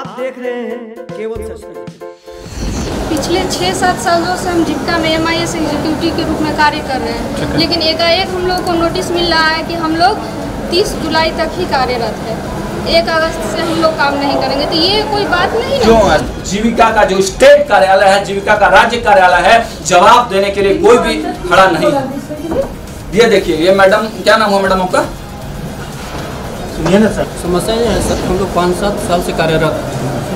आप देख रहे हैं केवल सच। पिछले 6-7 सालों से हम जीविका में MIS एग्जीक्यूटिव के रूप में कार्य कर रहे हैं, लेकिन एकाएक हम लोग को नोटिस मिल रहा है कि हम लोग 30 जुलाई तक ही कार्यरत है। 1 अगस्त से हम लोग काम नहीं करेंगे, तो ये कोई बात नहीं है। क्यों? जीविका का जो स्टेट कार्यालय है, जीविका का राज्य कार्यालय है, जवाब देने के लिए कोई भी खड़ा नहीं। ये देखिए, ये मैडम, क्या नाम है मैडम आपका? सुनिए ना सर, समस्या ये है सर, हम लोग 5-7 साल से कार्यरत हैं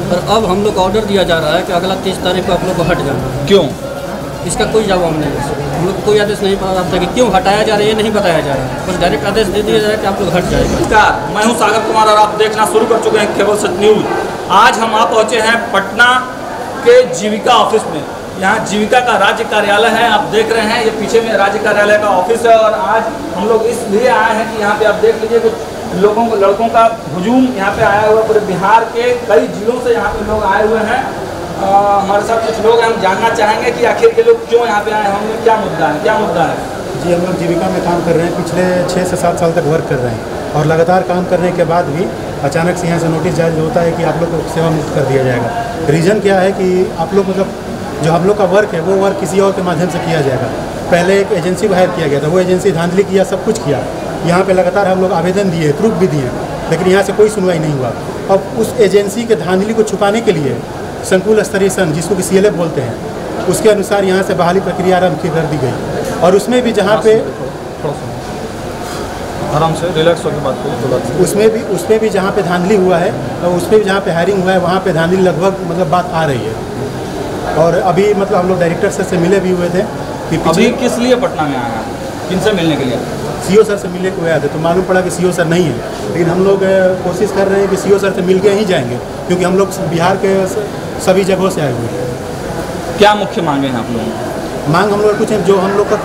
और अब हम लोग ऑर्डर दिया जा रहा है कि अगला 30 तारीख को आप लोग को हट जाना। क्यों? इसका कोई जवाब नहीं है। हम लोग को कोई आदेश नहीं प्राप्त है कि क्यों हटाया जा रहा है, ये नहीं बताया जा रहा है। बस डायरेक्ट आदेश दे दिया जा रहा है कि आप लोग हट जाएगा। नमस्कार, मैं हूं सागर कुमार और आप देखना शुरू कर चुके हैं केवल सच न्यूज। आज हम आप पहुंचे हैं पटना के जीविका ऑफिस में। यहाँ जीविका का राज्य कार्यालय है, आप देख रहे हैं, ये पीछे में राज्य कार्यालय का ऑफिस है। और आज हम लोग इसलिए आए हैं कि यहाँ पे आप देख लीजिए कुछ लोगों को, लड़कों का हुजूम यहाँ पे आया हुआ। पूरे बिहार के कई जिलों से यहाँ पे लोग आए हुए हैं। हमारे साथ कुछ लोग हैं, हम जानना चाहेंगे कि आखिर के लोग क्यों यहाँ पे आए हैं, हमें क्या मुद्दा है, क्या मुद्दा है? जी, हम लोग जीविका में काम कर रहे हैं, पिछले 6 से 7 साल तक वर्क कर रहे हैं और लगातार काम करने के बाद भी अचानक से यहाँ से नोटिस जारी होता है कि आप लोग को सेवा मुक्त कर दिया जाएगा। रीज़न क्या है कि आप लोग मतलब जो हम लोग का वर्क है वो वर्क किसी और के माध्यम से किया जाएगा। पहले एक एजेंसी को हायर किया गया था, वो एजेंसी धांधली किया, सब कुछ किया। यहाँ पे लगातार हम लोग आवेदन दिए, प्रूफ भी दिए, लेकिन यहाँ से कोई सुनवाई नहीं हुआ। अब उस एजेंसी के धांधली को छुपाने के लिए संकुल स्तरीय संघ, जिसको कि CLF बोलते हैं, उसके अनुसार यहाँ से बहाली प्रक्रिया आरम्भ कर दी गई। और उसमें भी जहाँ पे आराम से रिलैक्स होकर बात करिए। उसमें भी जहाँ पे धांधली हुआ है और उसमें भी जहाँ पे हायरिंग हुआ है, वहाँ पे धांधली लगभग मतलब बात आ रही है। और अभी मतलब हम लोग डायरेक्टर सर से मिले भी हुए थे कि अभी किस लिए पटना में आया, किनसे मिलने के लिए? CO सर से मिलने को आए थे, तो मालूम पड़ा कि CO सर नहीं है। लेकिन हम लोग कोशिश कर रहे हैं कि CO सर से मिल के ही जाएंगे, क्योंकि हम लोग बिहार के सभी जगहों से आए हुए हैं। क्या मुख्य मांगे हैं आप लोगों? मांग हम लोग कुछ है, जो हम लोग का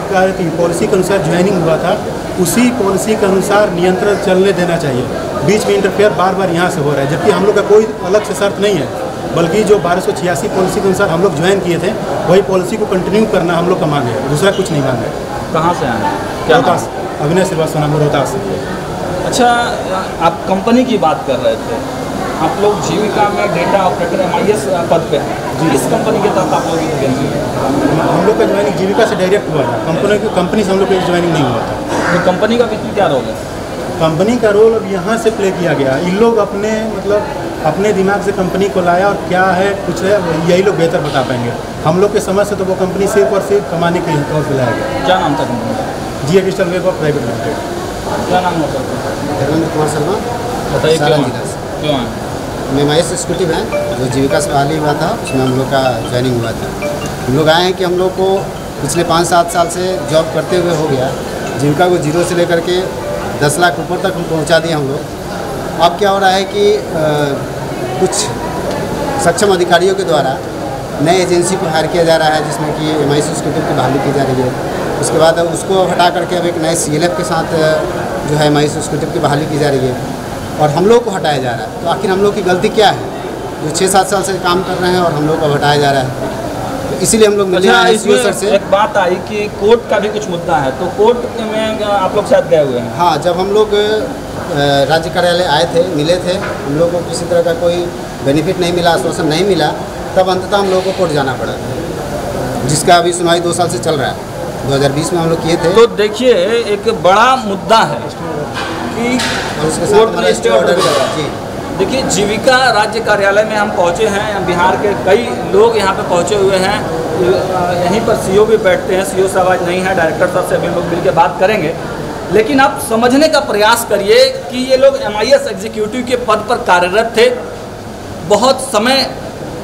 पॉलिसी के अनुसार ज्वाइनिंग हुआ था, उसी पॉलिसी के अनुसार नियंत्रण चलने देना चाहिए। बीच में इंटरफेयर बार बार यहाँ से हो रहा है, जबकि हम लोग का कोई अलग से शर्त नहीं है, बल्कि जो 1286 पॉलिसी के अनुसार हम लोग ज्वाइन किए थे, वही पॉलिसी को कंटिन्यू करना हम लोग का मांग है, दूसरा कुछ नहीं मांग है। कहाँ से आए हैं? रोहतास, अविनाश श्रीवास्तव नाम, रोहतास। अच्छा, आप कंपनी की बात कर रहे थे, आप लोग जीविका में डेटा ऑपरेटर MIS पद पे हैं जी। इस कंपनी के तहत आप लोग हम लोग का ज्वाइनिंग जीविका से डायरेक्ट हुआ था, कंपनी से हम लोग का ज्वाइनिंग नहीं हुआ था। तो कंपनी का बीच में क्या रोल है? कंपनी का रोल अब यहाँ से प्ले किया गया। इन लोग अपने मतलब अपने दिमाग से कंपनी को लाया, और क्या है कुछ है यही लोग बेहतर बता पाएंगे। हम लोग के समझ से तो वो कंपनी सिर्फ और सिर्फ कमाने के तौर पर लाया गया। क्या नाम था कंपनी का? GA digital web of private limited. क्या नाम होता है? धर्मेंद्र कुमार शर्मा। बताइए क्यों आए? मैं MIS एग्जीक्यूटिव हैं, जो जीविका से बहाली हुआ था, उसमें हम लोग का ज्वाइनिंग हुआ था। हम लोग आए हैं कि हम लोग को पिछले 5-7 साल से जॉब करते हुए हो गया, जीविका को 0 से लेकर के 10 लाख ऊपर तक हम पहुँचा दिए हम लोग। अब क्या हो रहा है कि कुछ सक्षम अधिकारियों के द्वारा नए एजेंसी को हायर किया जा रहा है, जिसमें कि MIS एग्जीक्यूटिव की बहाली की जा रही है। उसके बाद उसको हटा करके अब एक नए CLF के साथ जो है MIS एग्जीक्यूटिव की बहाली की जा रही है, और हम लोग को हटाया जा रहा है। तो आखिर हम लोग की गलती क्या है, जो 6-7 साल से काम कर रहे हैं और हम लोग को हटाया जा रहा है? तो इसीलिए हम लोग मिले हैं CO सर से। एक बात आई कि कोर्ट का भी कुछ मुद्दा है, तो कोर्ट में आप लोग शायद गए हुए हैं? हाँ, जब हम लोग राज्य कार्यालय आए थे, मिले थे, हम लोग को किसी तरह का कोई बेनिफिट नहीं मिला, आश्वासन नहीं मिला, तब अंततः हम लोग को कोर्ट जाना पड़ा, जिसका अभी सुनवाई 2 साल से चल रहा है। 2020 में हम लोग किए थे। तो देखिए, एक बड़ा मुद्दा है कि कोर्ट ने स्टे ऑर्डर दिया। जी, देखिए, जीविका राज्य कार्यालय में हम पहुंचे हैं, बिहार के कई लोग यहाँ पे पहुंचे हुए हैं। यहीं पर CO भी बैठते हैं, CO साहब आज नहीं है, डायरेक्टर साहब से अभी लोग मिल के बात करेंगे। लेकिन आप समझने का प्रयास करिए कि ये लोग MIS एग्जीक्यूटिव के पद पर कार्यरत थे, बहुत समय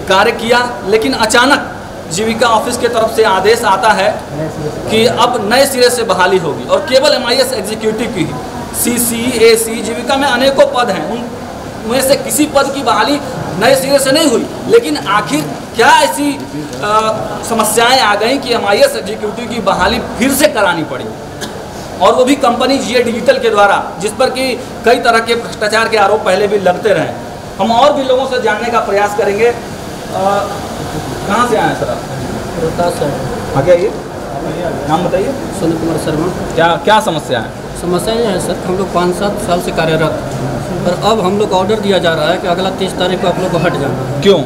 कार्य किया, लेकिन अचानक जीविका ऑफिस की तरफ से आदेश आता है कि अब नए सिरे से बहाली होगी, और केवल MIS एग्जीक्यूटिव की CC, AC, जीविका में अनेकों पद हैं, उनमें से किसी पद की बहाली नए सिरे से नहीं हुई। लेकिन आखिर क्या ऐसी समस्याएं आ गई कि MIS एग्जीक्यूटिव की बहाली फिर से करानी पड़ी, और वो भी कंपनी GA डिजिटल के द्वारा, जिस पर कि कई तरह के भ्रष्टाचार के आरोप पहले भी लगते रहे। हम और भी लोगों से जानने का प्रयास करेंगे। कहाँ से आए हैं सर आप? रोहतास से। आगे आइए, नाम बताइए। सुनील कुमार शर्मा। क्या समस्या है? समस्या ये है सर, हम लोग 5-7 साल से कार्यरत हैं, पर अब हम लोग को ऑर्डर दिया जा रहा है कि अगला 30 तारीख को आप लोग को हट जाना है। क्यों?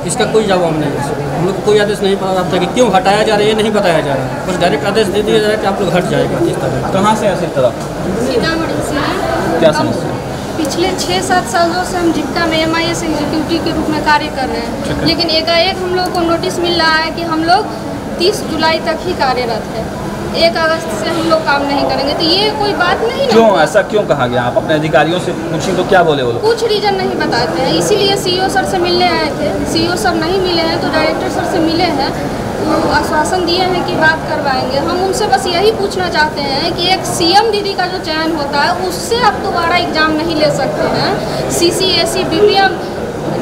इसका कोई जवाब नहीं है सर। हम लोग को कोई आदेश नहीं प्राप्त है कि क्यों हटाया जा रहा है, ये नहीं बताया जा रहा है। बस डायरेक्ट आदेश दे दिया जा रहा है कि आप लोग हट जाएगा 30 तारीख को। कहाँ से ऐसी तरफ सीतामढ़ी से हैं। क्या समस्या? पिछले 6-7 सालों से हम जीविका में MIS एग्जीक्यूटिव के रूप में कार्य कर रहे हैं, लेकिन एकाएक हम लोग को नोटिस मिल रहा है कि हम लोग 30 जुलाई तक ही कार्यरत है। 1 अगस्त से हम लोग काम नहीं करेंगे, तो ये कोई बात नहीं ना। क्यों ऐसा क्यों कहा गया? आप अपने अधिकारियों से पूछें तो क्या बोले वो लोग? कुछ रीजन नहीं बताते हैं, इसीलिए CEO सर से मिलने आए थे। CEO सर नहीं मिले हैं तो डायरेक्टर सर से मिले हैं, वो आश्वासन दिए हैं कि बात करवाएंगे। हम उनसे बस यही पूछना चाहते हैं कि एक CM दीदी का जो चयन होता है उससे आप दोबारा एग्ज़ाम नहीं ले सकते हैं। CC, BPM,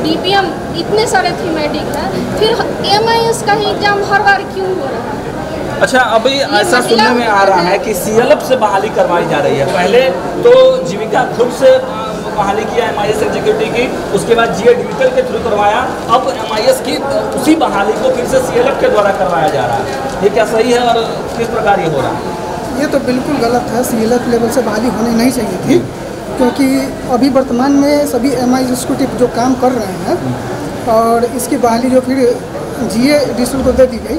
DPM इतने सारे थीमेटिक है, फिर MIS का ही एग्ज़ाम हर बार क्यों हो रहा है? अच्छा, अभी ऐसा सुनने में आ रहा है कि CLF से बहाली करवाई जा रही है। पहले तो जीविका खुद से बहाली किया MIS एग्जीक्यूटिव की, उसके बाद GA डिजिटल के थ्रू करवाया, अब MIS की उसी बहाली को फिर से CLF के द्वारा करवाया जा रहा है। ये क्या सही है और किस प्रकार ये हो रहा है? ये तो बिल्कुल गलत है। CLF लेवल से बहाली होनी नहीं चाहिए थी, क्योंकि अभी वर्तमान में सभी MIS एग्जीक्यूटिव जो काम कर रहे हैं और इसकी बहाली जो फिर GA डिजिटल को दे दी गई,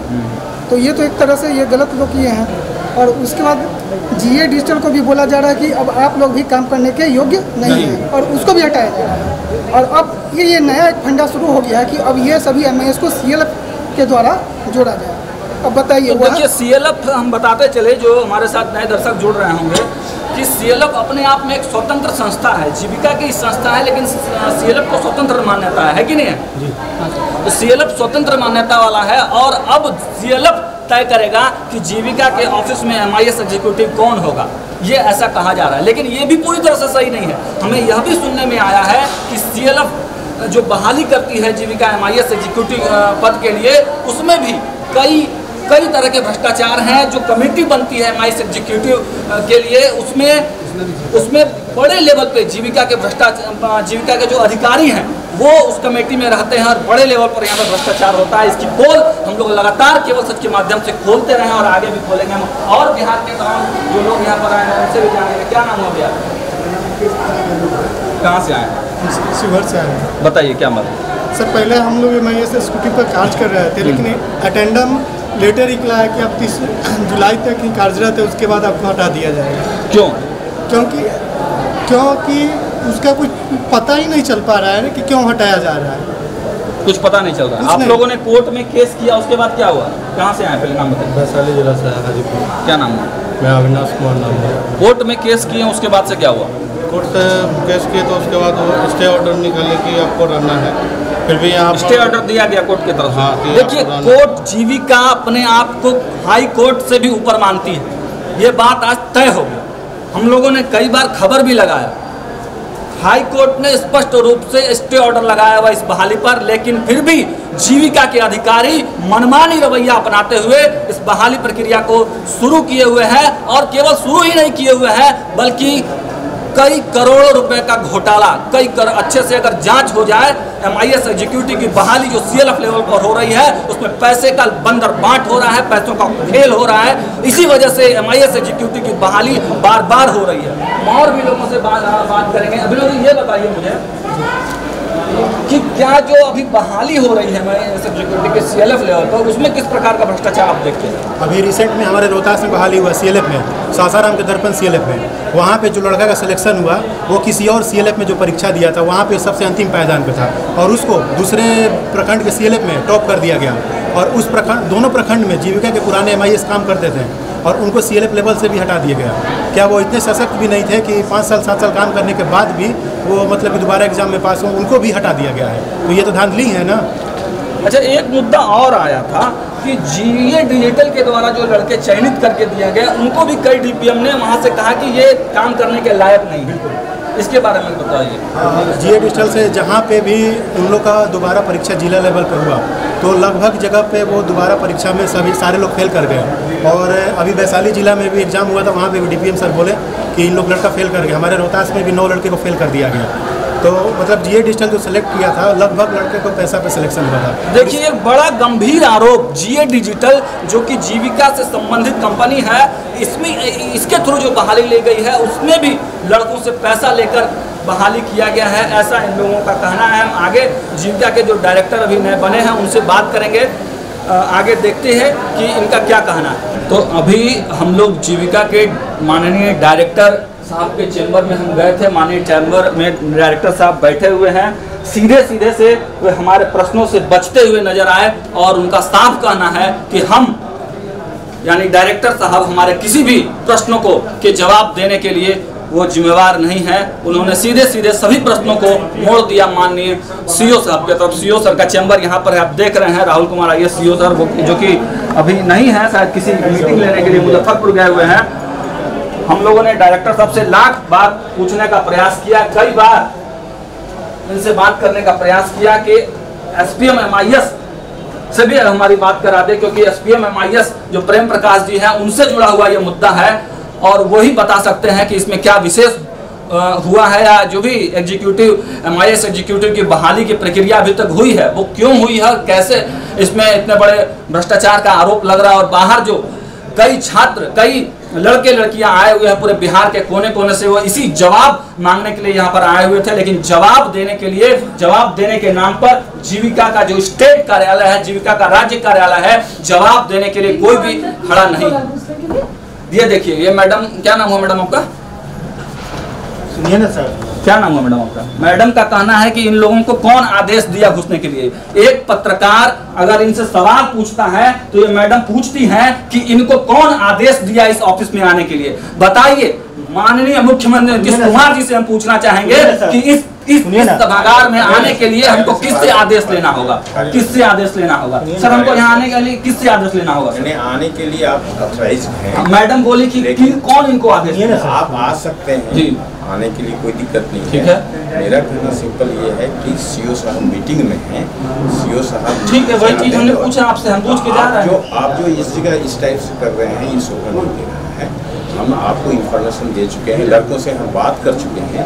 तो ये तो एक तरह से ये गलत लोग किए हैं। और उसके बाद GA डिजिटल को भी बोला जा रहा है कि अब आप लोग भी काम करने के योग्य नहीं हैं, और उसको भी हटाया जा रहा है। और अब ये नया एक फंडा शुरू हो गया है कि अब ये सभी MIS को CLF के द्वारा जोड़ा जाए। अब बताइए, तो देखिए CLF हम बताते चले, जो हमारे साथ नए दर्शक जुड़ रहे होंगे, कि CLF अपने आप में एक स्वतंत्र संस्था है। जीविका की संस्था है, लेकिन CLF को स्वतंत्र मान्यता है कि नहीं है जी? तो CLF स्वतंत्र मान्यता वाला है, और अब CLF तय करेगा कि जीविका के ऑफिस में MIS एग्जीक्यूटिव कौन होगा। ये ऐसा कहा जा रहा है, लेकिन ये भी पूरी तरह से सही नहीं है। हमें यह भी सुनने में आया है कि CLF जो बहाली करती है जीविका MIS एग्जीक्यूटिव पद के लिए, उसमें भी कई तरह के भ्रष्टाचार हैं। जो कमेटी बनती है MIS एग्जीक्यूटिव के लिए, उसमें बड़े लेवल पे जीविका के जो अधिकारी हैं वो उस कमेटी में रहते हैं, और बड़े लेवल पर यहाँ पर भ्रष्टाचार होता है। इसकी पोल हम लोग लगातार केवल सच के माध्यम से खोलते रहे और आगे भी खोलेंगे हम। और बिहार के तमाम जो लोग यहाँ पर आए हैं उनसे भी जानेंगे। क्या नाम हो गया? कहाँ से आए? शिवहर से आए हैं। बताइए क्या मतलब? सर, पहले हम लोग MIS एग्जीक्यूटिव पर कार्य कर रहे थे, लेकिन अटेंडम लेटर निकला है कि आप 30 जुलाई तक ही कार्यरत है, उसके बाद आपको हटा दिया जाएगा। क्यों? क्योंकि उसका कुछ पता ही नहीं चल पा रहा है कि क्यों हटाया जा रहा है। कुछ पता नहीं चल रहा है। आप लोगों ने कोर्ट में केस किया, उसके बाद क्या हुआ? कहाँ से आए? पहले नाम बताइए। वैशाली जिला से हाजीपुर। क्या नाम है? मैं अविनाश कुमार नाम है। कोर्ट में केस किए, उसके बाद से क्या हुआ? कोर्ट से केस किए तो उसके बाद वो स्टे ऑर्डर निकाले कि आपको रहना है, फिर भी यहाँ स्टे ऑर्डर दिया गया कोर्ट की तरफ से। हाँ, देखिए, कोर्ट जीविका अपने आप को हाई कोर्ट से भी ऊपर मानती है। ये बात आज तय हो गई। हम लोगों ने कई बार खबर भी लगाया, हाई कोर्ट ने स्पष्ट रूप से स्टे ऑर्डर लगाया हुआ इस बहाली पर, लेकिन फिर भी जीविका के अधिकारी मनमानी रवैया अपनाते हुए इस बहाली प्रक्रिया को शुरू किए हुए हैं। और केवल शुरू ही नहीं किए हुए हैं, बल्कि कई करोड़ों रुपए का घोटाला, अच्छे से अगर जांच हो जाए, MIS एग्जीक्यूटिव की बहाली जो CLF लेवल पर हो रही है, उसमें पैसे का बंदर बांट हो रहा है, पैसों का खेल हो रहा है। इसी वजह से MIS एग्जीक्यूटिव की बहाली बार बार हो रही है। हम और भी लोगों से बात करेंगे। अभिनव जी, ये बताइए मुझे कि क्या जो अभी बहाली हो रही है MIS एग्जीक्यूटिव के CLF लेवल पर, उसमें किस प्रकार का भ्रष्टाचार आप देखते हैं? अभी रिसेंट में हमारे रोहतास में बहाली हुआ CLF में, सासाराम के दर्पण CLF में। वहाँ पे जो लड़का का सिलेक्शन हुआ वो किसी और CLF में जो परीक्षा दिया था वहाँ पे सबसे अंतिम पायदान पे था, और उसको दूसरे प्रखंड के CLF में टॉप कर दिया गया। और उस प्रखंड, दोनों प्रखंड में जीविका के पुराने MIS काम करते थे, और उनको CLF लेवल से भी हटा दिया गया। क्या वो इतने सशक्त भी नहीं थे कि 5 साल 7 साल काम करने के बाद भी वो मतलब कि दोबारा एग्जाम में पास हो? उनको भी हटा दिया गया है। तो ये तो धांधली है ना। अच्छा, एक मुद्दा और आया था कि GA डिजिटल के द्वारा जो लड़के चयनित करके दिया गया, उनको भी कई DPM ने वहाँ से कहा कि ये काम करने के लायक नहीं है। इसके बारे में बताइए। GA डिजिटल से जहाँ पे भी उन लोग का दोबारा परीक्षा जिला लेवल पर हुआ, तो लगभग जगह पे वो दोबारा परीक्षा में सारे लोग फेल कर गए। और अभी वैशाली जिला में भी एग्जाम हुआ था, वहाँ पे भी DPM सर बोले कि इन लोग लड़का फेल कर गए। हमारे रोहतास में भी 9 लड़के को फेल कर दिया गया। तो मतलब जीए डिजिटल जो सेलेक्ट किया था लगभग लड़के को पैसा पे सिलेक्शन हुआ था। देखिए एक बड़ा गंभीर आरोप जीए डिजिटल जो कि जीविका से संबंधित कंपनी है, इसमें इसके थ्रू जो बहाली ली गई है उसमें भी लड़कों से पैसा लेकर बहाली किया गया है, ऐसा इन लोगों का कहना है। हम आगे जीविका के जो डायरेक्टर अभी नए बने हैं उनसे बात करेंगे, आगे देखते हैं कि इनका क्या कहना है। तो अभी हम लोग जीविका के माननीय डायरेक्टर साहब के चैम्बर में हम गए थे। माननीय चैम्बर में डायरेक्टर साहब बैठे हुए हैं, सीधे सीधे से वे हमारे प्रश्नों से बचते हुए नजर आए और उनका साफ कहना है कि हम यानी डायरेक्टर साहब हमारे किसी भी प्रश्नों को के जवाब देने के लिए वो जिम्मेवार नहीं है। उन्होंने सीधे सीधे सभी प्रश्नों को मोड़ दिया माननीय सीओ साहब के तरफ। सीओ सर का चैम्बर यहाँ पर आप देख रहे हैं, राहुल कुमार आइए सीओ सर, जो कि अभी नहीं है, शायद किसी मीटिंग लेने के लिए मुजफ्फरपुर गए हुए हैं। हम लोगों ने डायरेक्टर साहब से लाख बात पूछने का प्रयास किया, कई बार इनसे बात करने का प्रयास किया कि एसपीएम एमआईएस से भी हमारी बात करा दे, क्योंकि एसपीएम एमआईएस जो प्रेम प्रकाश जी हैं उनसे जुड़ा हुआ ये मुद्दा है और वही बता सकते हैं कि इसमें क्या विशेष हुआ है या जो भी एग्जीक्यूटिव एमआईएस एग्जीक्यूटिव की बहाली की प्रक्रिया अभी तक हुई है वो क्यों हुई है, कैसे इसमें इतने बड़े भ्रष्टाचार का आरोप लग रहा है। और बाहर जो कई छात्र, कई लड़के लड़कियां आए हुए हैं पूरे बिहार के कोने कोने से, वो इसी जवाब मांगने के लिए यहाँ पर आए हुए थे, लेकिन जवाब देने के लिए, जवाब देने के नाम पर जीविका का जो स्टेट कार्यालय है, जीविका का राज्य कार्यालय है, जवाब देने के लिए कोई भी खड़ा नहीं। ये देखिए, ये मैडम, क्या नाम है मैडम आपका? सुनिए ना सर, क्या नाम है मैडम आपका? मैडम का कहना है कि इन लोगों को कौन आदेश दिया घुसने के लिए। एक पत्रकार अगर इनसे सवाल पूछता है तो ये मैडम पूछती हैं कि इनको कौन आदेश दिया इस ऑफिस में आने के लिए, बताइए। माननीय मुख्यमंत्री नीतीश कुमार जी से हम पूछना चाहेंगे कि इस सभागार में आने के लिए हमको किससे आदेश लेना होगा, किससे आदेश लेना होगा? सर हमको यहाँ आने के लिए किससे आदेश लेना होगा? आने के लिए आप ऑथराइज हैं। मैडम बोली कि कौन इनको आदेश देना? आप आ सकते हैं जी, आने के लिए कोई दिक्कत नहीं है। ठीक है, मेरा कहना सिंपल ये है कि सीओ साहब मीटिंग में हैं, सीओ साहब ठीक है, वही चीज हमने पूछा आपसे, हम पूछ के जा रहे हैं। आप जो इस जगह इस टाइप से कर रहे हैं ये शोभा नहीं दे रहा है। हम आपको इंफॉर्मेशन दे चुके हैं, लड़कों से हम बात कर चुके हैं,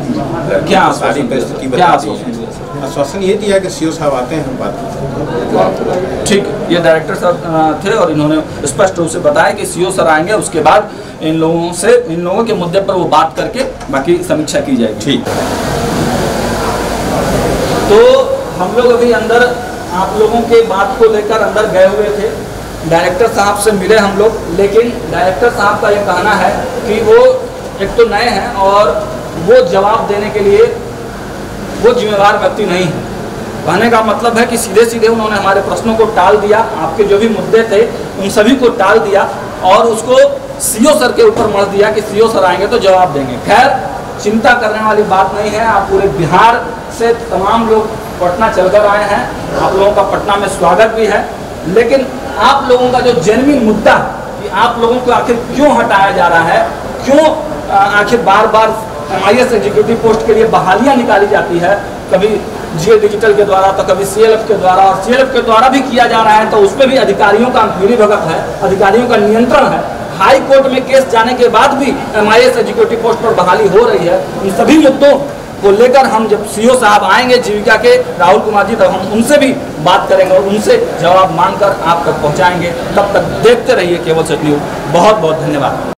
क्या सारी परिस्थिति बता दी है। आश्वासन ये दिया कि सीओ साहब आते हैं, हम बात करते हैं। ठीक, ये डायरेक्टर साहब थे और इन्होंने स्पष्ट रूप से बताया कि सीओ सर आएंगे, उसके बाद इन लोगों के मुद्दे पर वो बात करके बाकी समीक्षा की जाएगी। ठीक, तो हम लोग अभी अंदर आप लोगों के बात को लेकर अंदर गए हुए थे, डायरेक्टर साहब से मिले हम लोग, लेकिन डायरेक्टर साहब का ये कहना है कि वो एक तो नए हैं और वो जवाब देने के लिए वो जिम्मेवार व्यक्ति नहीं है। कहने का मतलब है कि सीधे सीधे उन्होंने हमारे प्रश्नों को टाल दिया, आपके जो भी मुद्दे थे उन सभी को टाल दिया और उसको सीओ सर के ऊपर मढ़ दिया कि सीओ सर आएंगे तो जवाब देंगे। खैर, चिंता करने वाली बात नहीं है। आप पूरे बिहार से तमाम लोग पटना चलकर आए हैं, आप लोगों का पटना में स्वागत भी है, लेकिन आप लोगों का जो जेन्युइन मुद्दा कि आप लोगों को आखिर क्यों हटाया जा रहा है, क्यों आखिर बार बार एमआईएस एग्जीक्यूटिव पोस्ट के लिए बहालियां निकाली जाती है, कभी जीए डिजिटल के द्वारा तो कभी सीएलएफ के द्वारा, और सीएलएफ के द्वारा भी किया जा रहा है तो उसमें भी अधिकारियों का मिलीभगत है, अधिकारियों का नियंत्रण है। हाई कोर्ट में केस जाने के बाद भी एमआईएस एग्जीक्यूटिव पोस्ट पर बहाली हो रही है। इन सभी मुद्दों को लेकर हम जब सीओ साहब आएंगे जीविका के, राहुल कुमार जी, तब हम उनसे भी बात करेंगे और उनसे जवाब मांगकर आप तक पहुंचाएंगे। तब तक देखते रहिए केवल सच न्यूज़। बहुत बहुत धन्यवाद।